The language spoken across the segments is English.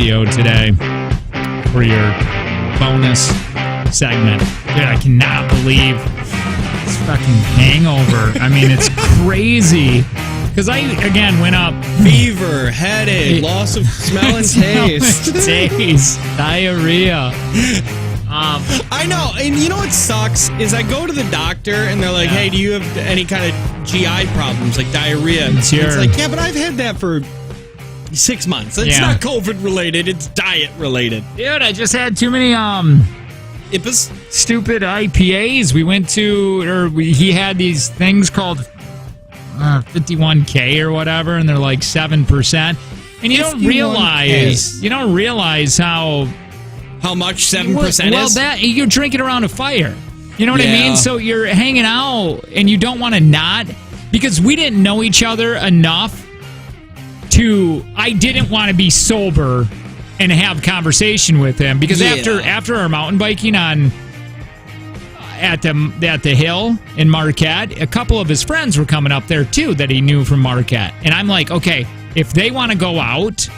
studio today for your bonus segment. Dude, I cannot believe this fucking hangover. I mean, it's crazy. Because I, again, went up. Fever, headache, loss of smell and taste. Diarrhea. I know, and you know what sucks is I go to the doctor and they're like, "Hey, do you have any kind of GI problems like diarrhea?" It's like, yeah, but I've had that for 6 months. It's not COVID related; it's diet related. Dude, I just had too many stupid IPAs. We went to, he had these things called 51K or whatever, and they're like 7%. And you don't realize how much 7% is? Well, that you're drinking around a fire. You know what I mean? So you're hanging out and you don't want to not, because we didn't know each other enough I didn't want to be sober and have conversation with him, because after our mountain biking at the hill in Marquette, a couple of his friends were coming up there too that he knew from Marquette. And I'm like, okay, if they want to go out,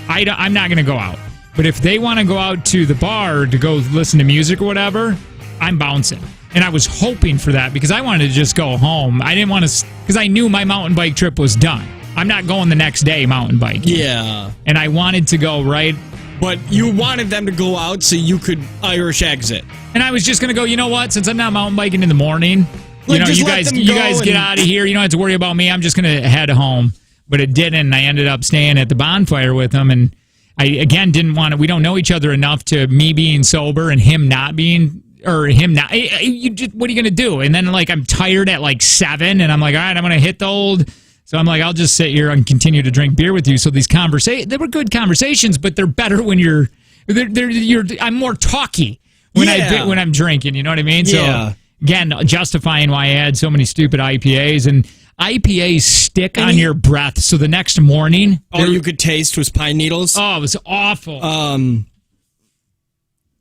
I'm not going to go out. But if they want to go out to the bar to go listen to music or whatever, I'm bouncing. And I was hoping for that because I wanted to just go home. I didn't want to, because I knew my mountain bike trip was done. I'm not going the next day mountain biking. Yeah. And I wanted to go right. But you wanted them to go out so you could Irish exit. And I was just going to go, you know what? Since I'm not mountain biking in the morning, you guys get out of here. You don't have to worry about me. I'm just going to head home. But it didn't. And I ended up staying at the bonfire with them. And I, again, didn't want to, we don't know each other enough to me being sober and him not being, or him not, what are you going to do? And then, like, I'm tired at, like, 7, and I'm like, all right, I'm going to hit the old, so I'm like, I'll just sit here and continue to drink beer with you. So these conversations, they were good conversations, but they're better when I'm more talky when I'm drinking, you know what I mean? So, again, justifying why I had so many stupid IPAs, and IPAs stick on your breath, so the next morning... All you could taste was pine needles? Oh, it was awful.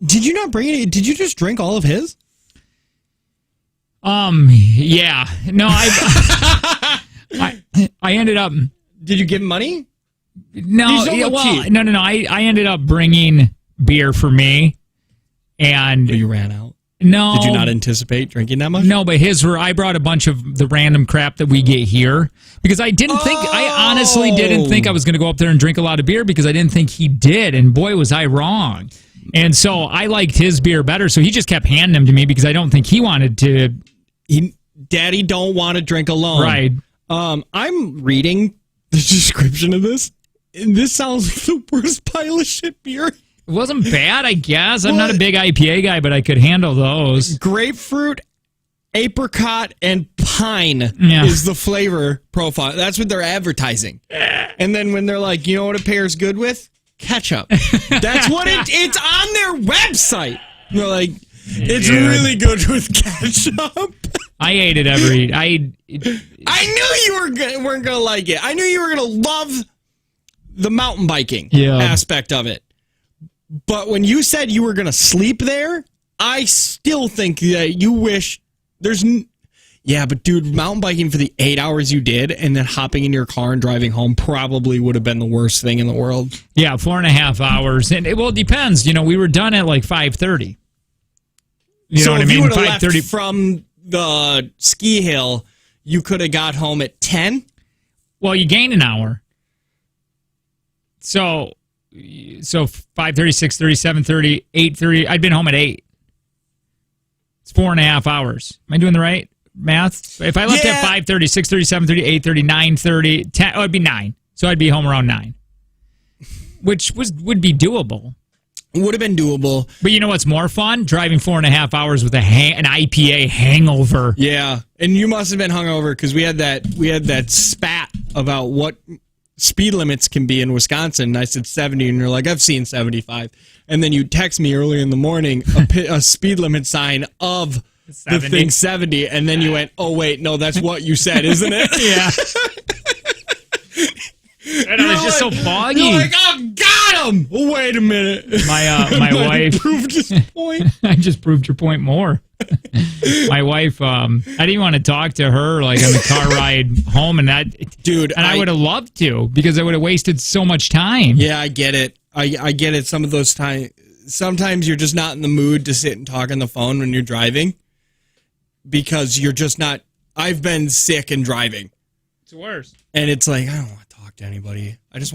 Did you not bring it? Did you just drink all of his? Yeah. No, I ended up... Did you give him money? No, no. I ended up bringing beer for me, and... You ran out? No. Did you not anticipate drinking that much? No, but I brought a bunch of the random crap that we get here, because I honestly didn't think I was going to go up there and drink a lot of beer, because I didn't think he did, and boy, was I wrong. And so I liked his beer better, so he just kept handing them to me because I don't think he wanted to. Daddy don't want to drink alone. Right. I'm reading the description of this, and this sounds like the worst pile of shit beer. It wasn't bad, I guess. I'm not a big IPA guy, but I could handle those. Grapefruit, apricot, and pine is the flavor profile. That's what they're advertising. And then when they're like, you know what it pairs good with? Ketchup. That's what it's on their website. They're like, it's really good with ketchup. I ate it I knew you weren't going to like it. I knew you were going to love the mountain biking aspect of it. But when you said you were going to sleep there, I still think that you wish there's... Yeah, but dude, mountain biking for the 8 hours you did and then hopping in your car and driving home probably would have been the worst thing in the world. Yeah, 4.5 hours. And it depends. You know, we were done at like 5:30. You know what I mean? So if you would have left from the ski hill, you could have got home at 10? Well, you gained an hour. So 5:30, 6:30, 7:30, 8:30. I'd been home at 8. It's 4.5 hours. Am I doing the right math? If I left at 5:30, 6:30, 7:30, 8:30, 9:30, 10, it'd be 9. So I'd be home around 9, which would be doable. Would have been doable. But you know what's more fun? Driving 4.5 hours with an IPA hangover. Yeah, and you must have been hungover because we had that spat about what speed limits can be in Wisconsin. And I said 70, and you're like, I've seen 75. And then you text me early in the morning a speed limit sign of 70. The thing 70, and then you went, oh wait, no, that's what you said, isn't it? Yeah. And I was just so foggy. You're like, oh, got him! Oh, wait a minute. My wife proved his point. I just proved your point more. My wife, I didn't want to talk to her like on the car ride home, and I would have loved to because I would have wasted so much time. Yeah, I get it. I get it. Some of those times, sometimes you're just not in the mood to sit and talk on the phone when you're driving because you're just not. I've been sick and driving. It's worse. And it's like, I don't want to talk to anybody. I just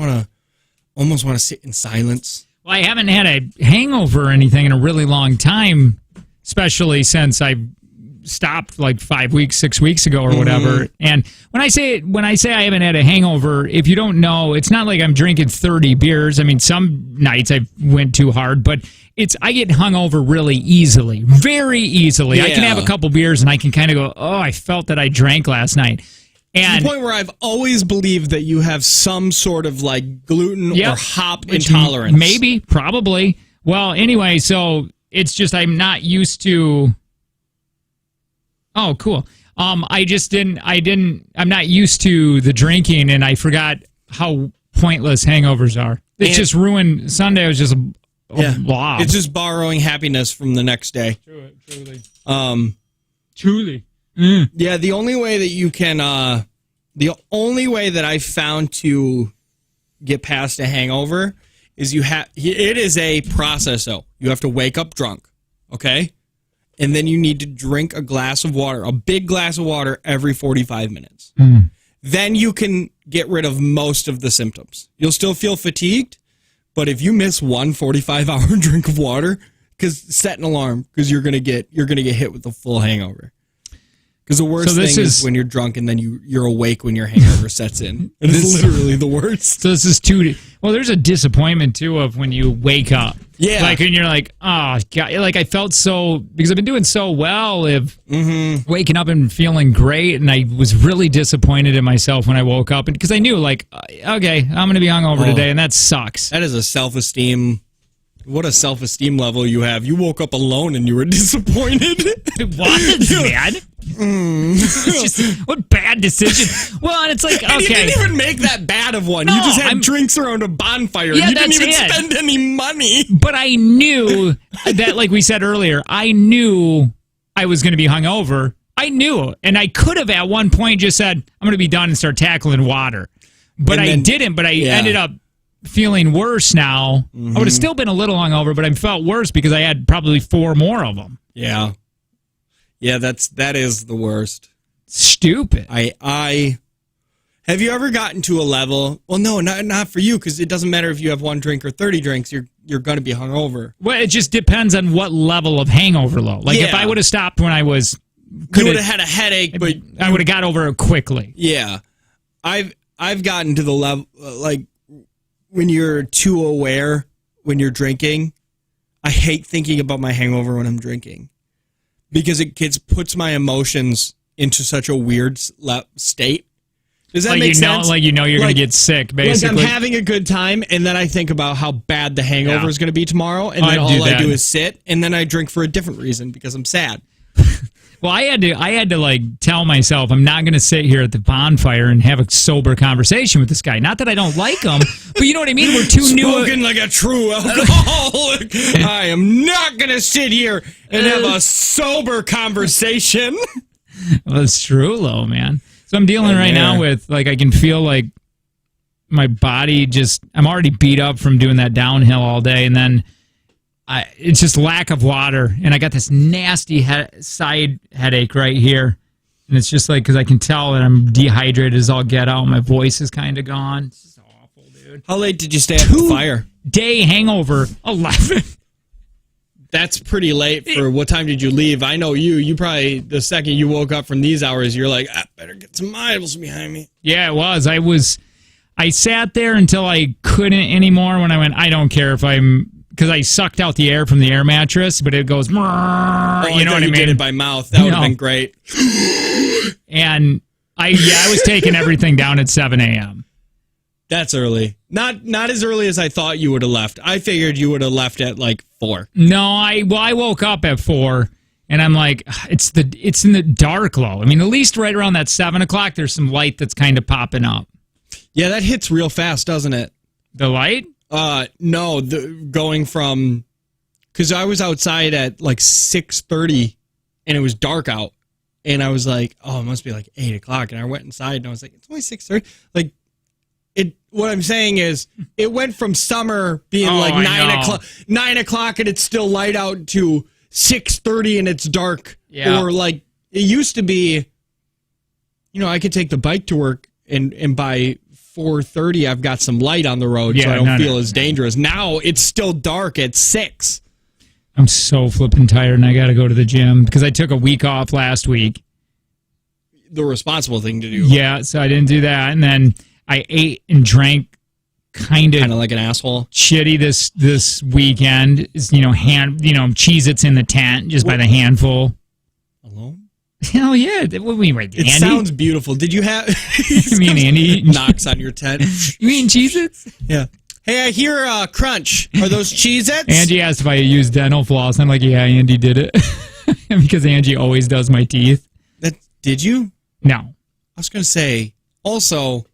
almost want to sit in silence. Well, I haven't had a hangover or anything in a really long time, especially since I stopped like 5 weeks, 6 weeks ago or whatever. And when I say I haven't had a hangover, if you don't know, it's not like I'm drinking 30 beers. I mean, some nights I went too hard, but I get hungover really easily, very easily. Yeah. I can have a couple beers and I can kind of go, oh, I felt that I drank last night. And to the point where I've always believed that you have some sort of like gluten or hop intolerance. Maybe, probably. Well, anyway, so it's just I'm not used to. Oh, cool. I'm not used to the drinking, and I forgot how pointless hangovers are. It just ruined Sunday. Was just a blob. It's just borrowing happiness from the next day. Truly. Truly. Yeah, the only way that you can, the only way that I found to get past a hangover is it is a process, though. You have to wake up drunk, okay? And then you need to drink a glass of water, a big glass of water every 45 minutes. Then you can get rid of most of the symptoms. You'll still feel fatigued, but if you miss one 45-hour drink of water, set an alarm because you're gonna get hit with a full hangover. Because the worst thing is when you're drunk and then you're awake when your hangover sets in. It is literally the worst. So this is well, there's a disappointment, too, of when you wake up. Yeah. Like, when you're like, oh, God. Like, I felt so, because I've been doing so well of waking up and feeling great, and I was really disappointed in myself when I woke up. Because I knew, like, okay, I'm going to be hungover today, and that sucks. That is a self-esteem. What a self-esteem level you have. You woke up alone and you were disappointed. It was, man. It's just, what bad decision. Well, and it's like, okay. And you didn't even make that bad of one. No, you just had drinks around a bonfire. Yeah, you didn't even spend any money. But I knew that, like we said earlier, I knew I was going to be hungover. I knew. And I could have at one point just said, I'm going to be done and start tackling water. But I didn't. But I ended up feeling worse now. I would have still been a little hungover, but I felt worse because I had probably 4 more of them. Yeah. Yeah, that is the worst. Stupid. I have you ever gotten to a level? Well, no, not for you, because it doesn't matter if you have 1 drink or 30 drinks. You're going to be hungover. Well, it just depends on what level of hangover low. Like if I would have stopped when I was, you would have had a headache, but I would have got over it quickly. Yeah, I've gotten to the level like when you're too aware when you're drinking. I hate thinking about my hangover when I'm drinking. Because it puts my emotions into such a weird state. Does that make sense? Like you're going to get sick, basically. Like I'm having a good time, and then I think about how bad the hangover is going to be tomorrow, and then all I do is sit, and then I drink for a different reason because I'm sad. Well, I had to like tell myself I'm not going to sit here at the bonfire and have a sober conversation with this guy. Not that I don't like him, but you know what I mean. We're too new. Spoken like a true alcoholic. I am not going to sit here and have a sober conversation. Well, it's true, though, man. So I'm dealing right now with like I can feel like my body I'm already beat up from doing that downhill all day, and then. It's just lack of water, and I got this nasty side headache right here, and it's just like because I can tell that I'm dehydrated as all get out. My voice is kind of gone. It's just awful, dude. How late did you stay at the fire? Day hangover, 11. That's pretty late for what time did you leave? I know you. You probably, the second you woke up from these hours, you're like, I better get some miles behind me. Yeah, it was. I sat there until I couldn't anymore when I went, I don't care if I'm. Because I sucked out the air from the air mattress, but it goes, you know what I mean? Did it by mouth. That would have been great. And I was taking everything down at 7 a.m. That's early. Not as early as I thought you would have left. I figured you would have left at like 4. No, I woke up at 4, and I'm like, it's in the dark low. I mean, at least right around that 7 o'clock, there's some light that's kind of popping up. Yeah, that hits real fast, doesn't it? The light? No, going from, because I was outside at like 6:30 and it was dark out, and I was like, oh, it must be like 8 o'clock, and I went inside and I was like, it's only 6:30. Like, What I'm saying is, it went from summer being 9 o'clock and it's still light out to 6:30 and it's dark. Yeah. Or like it used to be, I could take the bike to work and by 4:30 I've got some light on the road, so I don't feel as dangerous. Now it's still dark at 6. I'm so flipping tired and I got to go to the gym because I took a week off last week. The responsible thing to do. Yeah, so I didn't do that, and then I ate and drank kind of like an asshole. Shitty this weekend. Cheez-Its in the tent just by the handful. Alone? Hell yeah! What mean, right? It sounds beautiful. Did you have? You mean Andy knocks on your tent? You mean Cheez-Its? Yeah. Hey, I hear crunch. Are those Cheez-Its? Angie asked if I use dental floss. I'm like, yeah, Andy did it because Angie always does my teeth. Did you? No. I was gonna say. Also,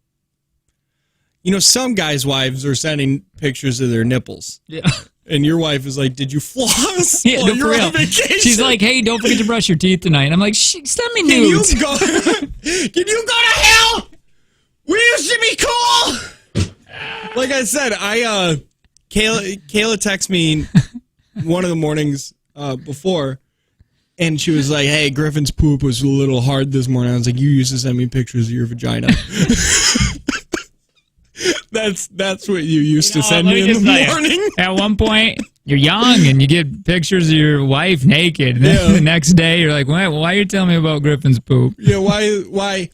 some guys' wives are sending pictures of their nipples. Yeah. And your wife is like, did you floss? Yeah, no, you're on vacation. She's like, hey, don't forget to brush your teeth tonight. And I'm like, send me nudes. Can you go to hell? We used to be cool. Like I said, Kayla texted me one of the mornings before, and she was like, hey, Griffin's poop was a little hard this morning. I was like, you used to send me pictures of your vagina. That's what you used to send me in the morning. At one point, you're young and you get pictures of your wife naked. And then the next day, you're like, why are you telling me about Griffin's poop? Yeah, why?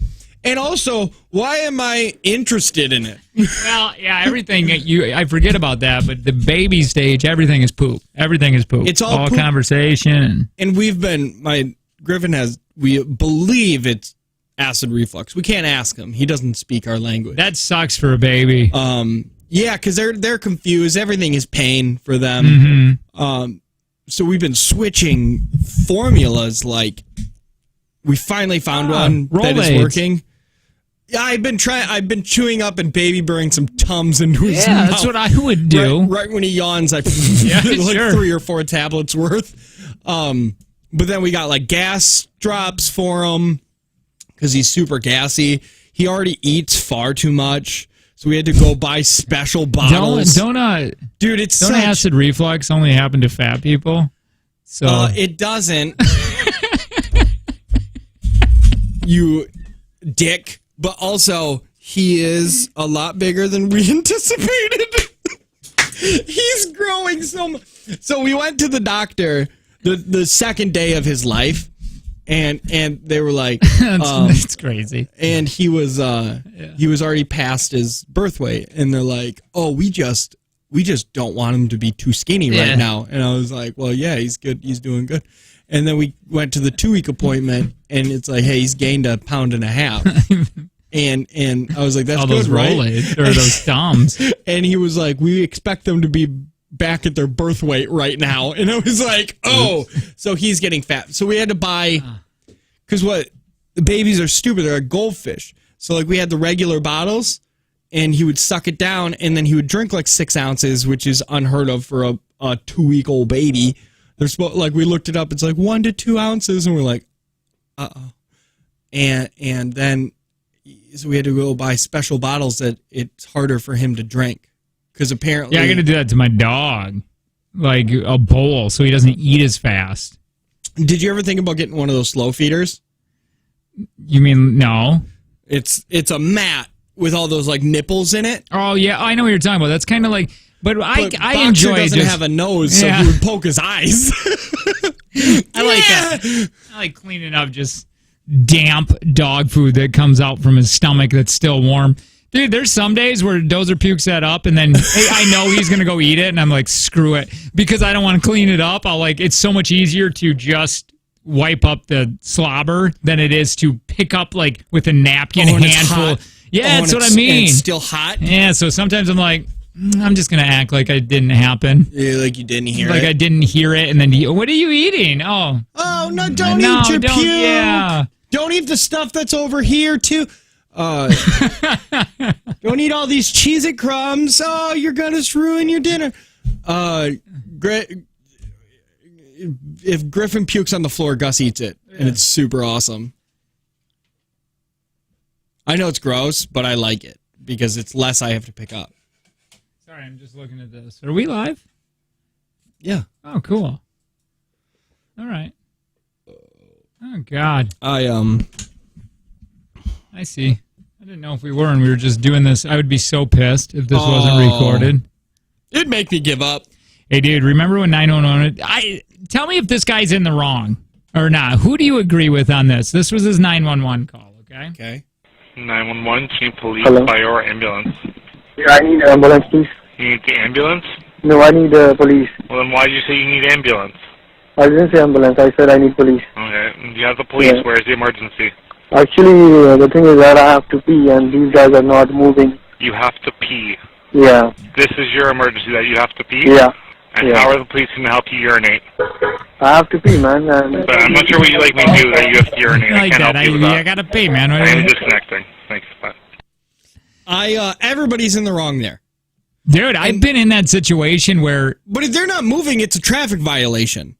And also, why am I interested in it? Well, yeah, everything. I forget about that, but the baby stage, everything is poop. Everything is poop. It's all poop. Conversation. And Griffin we believe it's acid reflux. We can't ask him. He doesn't speak our language. That sucks for a baby. Yeah, because they're confused. Everything is pain for them. Mm-hmm. So we've been switching formulas. Like we finally found one that is working. Yeah, I've been chewing up and baby burning some Tums into his mouth. That's what I would do. Right when he yawns, I like 3 or 4 tablets worth. But then we got like gas drops for him because he's super gassy. He already eats far too much, so we had to go buy special bottles. Don't acid reflux only happen to fat people? So it doesn't. You dick. But also, he is a lot bigger than we anticipated. He's growing so much. So we went to the doctor the second day of his life, and they were like, "That's crazy." And he was already past his birth weight, and they're like, "Oh, we just don't want him to be too skinny right now." And I was like, "Well, yeah, he's good. He's doing good." And then we went to the 2-week appointment, and it's like, hey, he's gained 1.5 pounds. And I was like, that's all good, those right? Rolaids, or those Tums. And he was like, we expect them to be back at their birth weight right now. And I was like, oh, so he's getting fat. So we had to buy, because the babies are stupid. They're like goldfish. So like we had the regular bottles, and he would suck it down, and then he would drink like 6 ounces, which is unheard of for a 2-week-old baby. They're supposed, like, we looked it up. It's like 1 to 2 ounces, and we're like, uh-oh. And then, so we had to go buy special bottles that it's harder for him to drink, because apparently, I got to do that to my dog, like a bowl, so he doesn't eat as fast. Did you ever think about getting one of those slow feeders? You mean no? It's a mat with all those like nipples in it. Oh yeah, I know what you're talking about. That's kind of like. But I enjoy doesn't have a nose, so he would poke his eyes. I like that. I like cleaning up just damp dog food that comes out from his stomach that's still warm. Dude, there's some days where Dozer pukes that up, and then I know he's gonna go eat it, and I'm like, screw it, because I don't want to clean it up. It's so much easier to just wipe up the slobber than it is to pick up like with a napkin a handful. Yeah, that's what I mean. It's still hot. Yeah, so sometimes I'm like, I'm just going to act like it didn't happen. Yeah, like you didn't hear it. Like I didn't hear it, and then, what are you eating? Oh, no, don't eat your puke. Yeah. Don't eat the stuff that's over here, too. Don't eat all these Cheez-It crumbs. Oh, you're going to ruin your dinner. If Griffin pukes on the floor, Gus eats it, and it's super awesome. I know it's gross, but I like it. because it's less I have to pick up. Sorry, I'm just looking at this. Are we live? Yeah. Oh, cool. All right. Oh, God. I see. I didn't know if we were, and we were just doing this. I would be so pissed if this wasn't recorded. It'd make me give up. Hey, dude, remember when 911... Tell me if this guy's in the wrong or not. Who do you agree with on this? This was his 911 call, okay? Okay. 911, can you police Hello? fire or ambulance? Yeah, I need ambulance, please. You need the ambulance? No, I need police. Well, then why did you say you need ambulance? I didn't say ambulance. I said I need police. Okay, you have the police. Yeah. Where's the emergency? Actually, the thing is that I have to pee, and these guys are not moving. You have to pee. Yeah. This is your emergency that you have to pee? Yeah. And yeah. how are the police going to help you urinate? I have to pee, man. And But I'm not sure what you'd like me to do that you have to urinate. I like can't that. help you with that. I gotta pee, man. I am disconnecting. Thanks. Bye. Everybody's in the wrong there. Dude, I've been in that situation where... But if they're not moving, it's a traffic violation.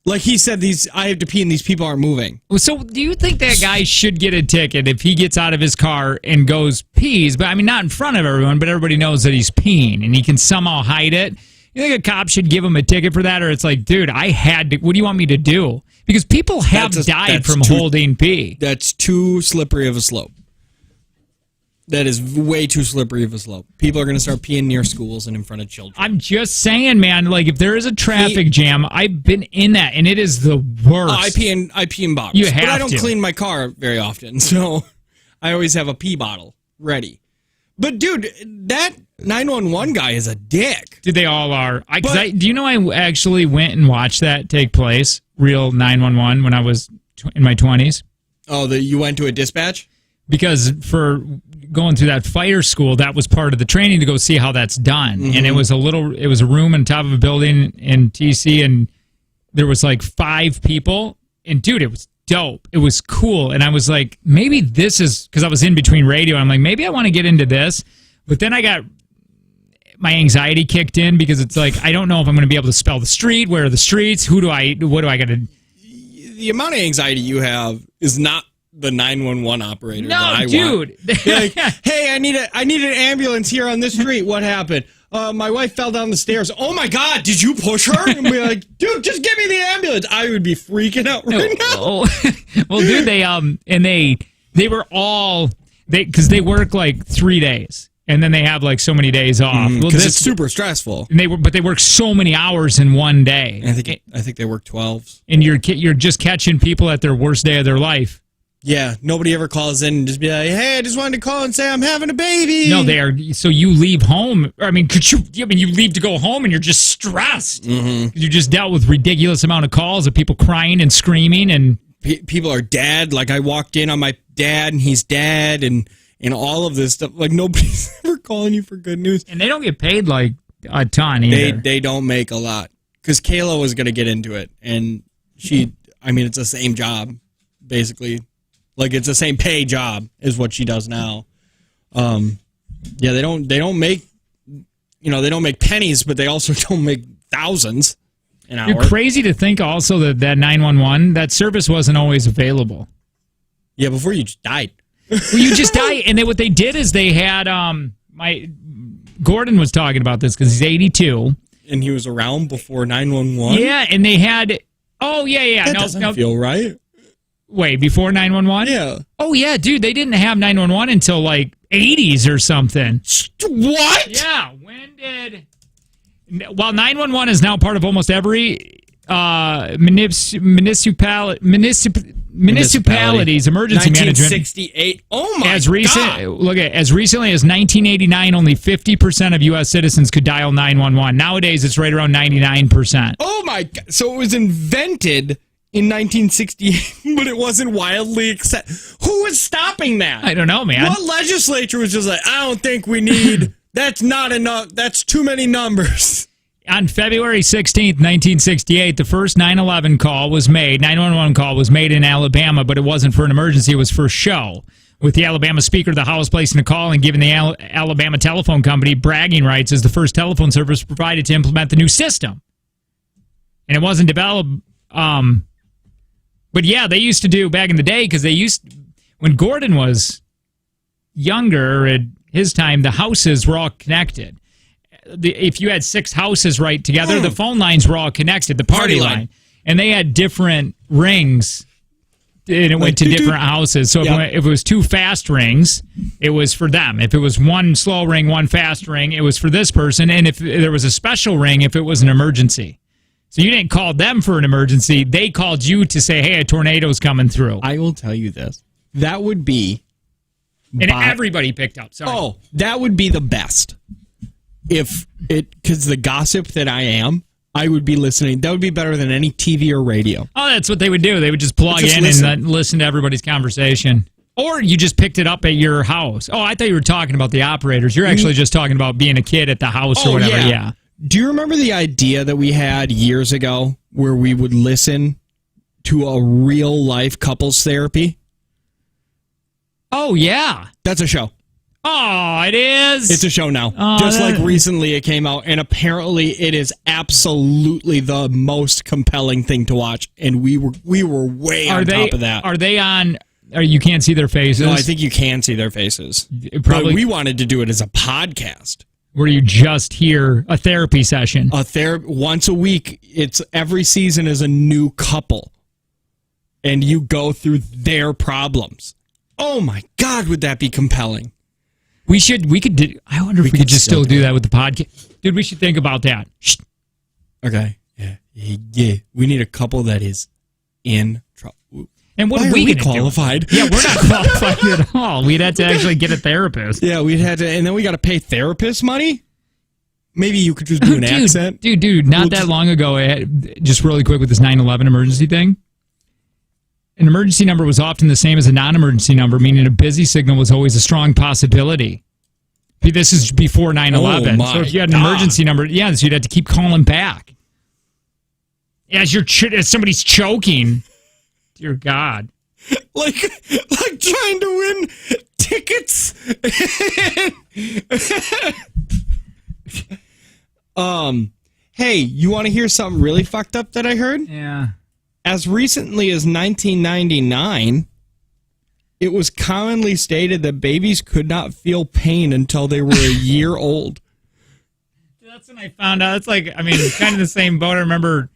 Like he said, I have to pee and these people aren't moving. So do you think that guy should get a ticket if he gets out of his car and goes pees? But I mean, not in front of everyone, but everybody knows that he's peeing and he can somehow hide it. You think a cop should give him a ticket for that? Or it's like, dude, I had to... What do you want me to do? Because people have died from holding pee. That's too slippery of a slope. That is way too slippery of a slope. People are going to start peeing near schools and in front of children. I'm just saying, man, like if there is a traffic jam, I've been in that, and it is the worst. I pee in bottles. You have but I don't to. clean my car very often, so I always have a pee bottle ready. But, dude, that 911 guy is a dick. Dude, they all are. Do you know I actually went and watched that take place, real 911, when I was in my 20s? Oh, you went to a dispatch? Because for going through that fire school, that was part of the training to go see how that's done. Mm-hmm. And it was a room on top of a building in TC, and there was like 5 people. And dude, it was dope. It was cool. And I was like, maybe this is, because I was in between radio, and I'm like, maybe I want to get into this. But then my anxiety kicked in because it's like, I don't know if I'm going to be able to spell the street. Where are the streets? What do I got to... The amount of anxiety you have is not the 911 operator that I dude. Want. Like, hey, I need an ambulance here on this street. What happened? My wife fell down the stairs. Oh my God, did you push her? And be like, dude, just give me the ambulance. I would be freaking out right now. Well, dude, they were all, because they work like 3 days. And then they have like so many days off. Because it's super stressful. And they work so many hours in one day. I think they work 12s. And you're just catching people at their worst day of their life. Yeah, nobody ever calls in and just be like, hey, I just wanted to call and say I'm having a baby. No, they are. So you leave home. I mean, you leave to go home and you're just stressed. Mm-hmm. You just dealt with ridiculous amount of calls of people crying and screaming. And people are dead. Like I walked in on my dad and he's dead and all of this stuff. Like nobody's ever calling you for good news. And they don't get paid like a ton either. They don't make a lot. Because Kayla was going to get into it. And it's the same job, basically. Like it's the same pay job as what she does now. Yeah, they don't make, they don't make pennies, but they also don't make thousands an hour. You're crazy to think also that 911, that service wasn't always available. Yeah, before you just died. Well, you just died, and what they did is they had Gordon was talking about this because he's 82, and he was around before 911. Yeah, and they had. Oh yeah. That doesn't feel right. Wait, before 911? Yeah. Oh, yeah, dude, they didn't have 911 until, like, 80s or something. What? Yeah, when did... While 911 is now part of almost every municipality's emergency management... 1968. Oh, my God. Look at as recently as 1989, only 50% of U.S. citizens could dial 911. Nowadays, it's right around 99%. Oh, my God. So it was invented... in 1968, but it wasn't wildly accepted. Who was stopping that? I don't know, man. What legislature was just like, I don't think we need, that's not enough, that's too many numbers. On February 16th, 1968, the first 911 call was made, 911 call was made in Alabama, but it wasn't for an emergency, it was for a show. With the Alabama Speaker of the House placing a call and giving the Alabama Telephone Company bragging rights as the first telephone service provided to implement the new system. And it wasn't developed... But yeah, they used to do back in the day because when Gordon was younger, at his time, the houses were all connected. If you had 6 houses right together, the phone lines were all connected, the party line. And they had different rings, and it went to different houses. So if it was 2 fast rings, it was for them. If it was 1 slow ring, 1 fast ring, it was for this person. And if there was a special ring, if it was an emergency. So you didn't call them for an emergency. They called you to say, hey, a tornado's coming through. I will tell you this. That would be... And everybody picked up. Sorry. Oh, that would be the best. Because the gossip that I am, I would be listening. That would be better than any TV or radio. Oh, that's what they would do. They would just plug in and listen to everybody's conversation. Or you just picked it up at your house. Oh, I thought you were talking about the operators. You're actually just talking about being a kid at the house or whatever. Yeah. Do you remember the idea that we had years ago where we would listen to a real-life couples therapy? Oh, yeah. That's a show. Oh, it is? It's a show now. Just like recently it came out, and apparently it is absolutely the most compelling thing to watch, and we were way on top of that. Are they on... you can't see their faces? No, I think you can see their faces. Probably. But we wanted to do it as a podcast. Where you just hear a therapy session. Once a week. It's every season is a new couple. And you go through their problems. Oh my God, would that be compelling? I wonder if we could just still do that with the podcast. Dude, we should think about that. Shh. Okay. Yeah. We need a couple that is in trouble. And what are we qualified? Yeah, we're not qualified at all. We'd have to actually get a therapist. Yeah, we'd have to, and then we got to pay therapist money? Maybe you could just do an accent. Dude, not that long ago, just really quick with this 911 emergency thing. An emergency number was often the same as a non-emergency number, meaning a busy signal was always a strong possibility. This is before 9/11. So if you had an emergency number, so you'd have to keep calling back. As somebody's choking. Dear God. Like trying to win tickets. Hey, you want to hear something really fucked up that I heard? Yeah. As recently as 1999, it was commonly stated that babies could not feel pain until they were a year old. That's when I found out. It's like, kind of the same boat. I remember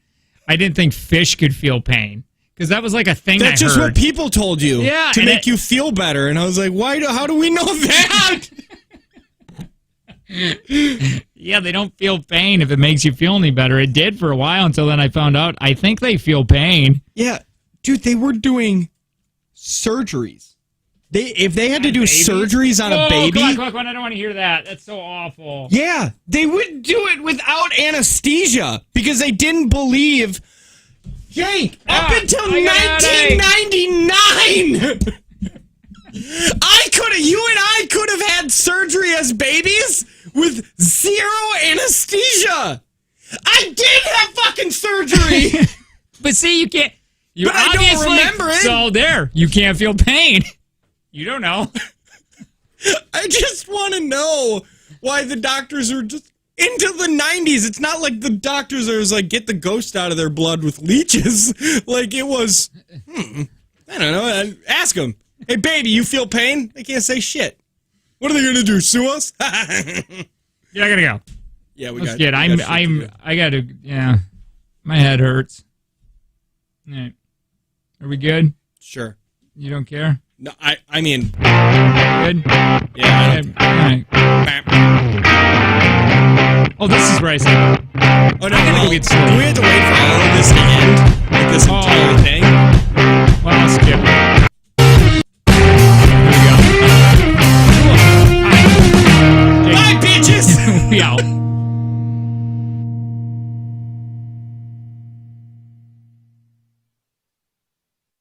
I didn't think fish could feel pain. Because that was like a thing That's just what people told you to make you feel better. And I was like, how do we know that? Yeah, they don't feel pain if it makes you feel any better. It did for a while until then I found out I think they feel pain. Yeah. Dude, they were doing surgeries. If they had to do surgeries on a baby... Come on, I don't want to hear that. That's so awful. Yeah, they would do it without anesthesia because they didn't believe... Jake, up until 1999, you and I could have had surgery as babies with zero anesthesia. I did have fucking surgery. But see, you can't. But I don't remember it. So there, you can't feel pain. You don't know. I just want to know why the doctors are just... Into the 90s, it's not like the doctors are like, get the ghost out of their blood with leeches. Like it was, I don't know, ask them. Hey, baby, you feel pain? They can't say shit. What are they going to do, sue us? Yeah, I got to go. Yeah, Let's get. I got to, yeah. My head hurts. All right. Are we good? Sure. You don't care? No, I mean. Good? Yeah. All right. Oh, this is where I said. Oh, no, do we have to wait for all of this to end? Like this entire thing? Well, I'll skip it.